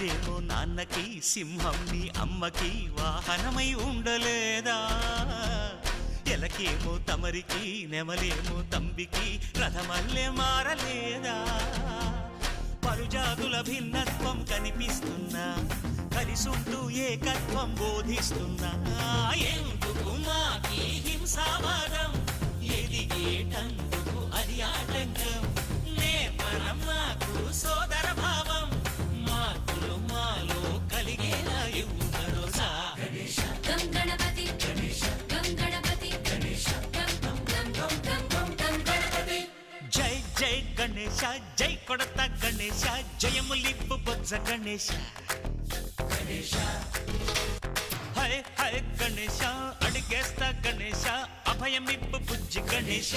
రాజేమో నాన్నకి, సింహం నీ అమ్మకి వాహనమై ఉండలేదా? ఎలకేమో తమరికి, నెమలేమో తంబికి రథమల్లే మారలేదా? పలుజాతుల భిన్నత్వం కనిపిస్తున్నా, కలిసుంటూ ఏకత్వం బోధిస్తున్నా. ఎందుకు మాకి హింసావాదం, ఎదిగేటందుకు అది ఆటంకం. నేపరం మాకు సోదర భావం, మార్పులు మాలో కలిగేలా ఇవ్వు భరోసా. గం గణపతి గం గణపతి గం గం గం గం గం గం గణపతి. జై జై గణేశ, జై కొడత గణేశ, జయములిప్పు బొజ్జ గణేశ. హై హై గణేశ, అడిగేస్తా గణేశ, అభయమిప్పు బుజ్జి గణేశ.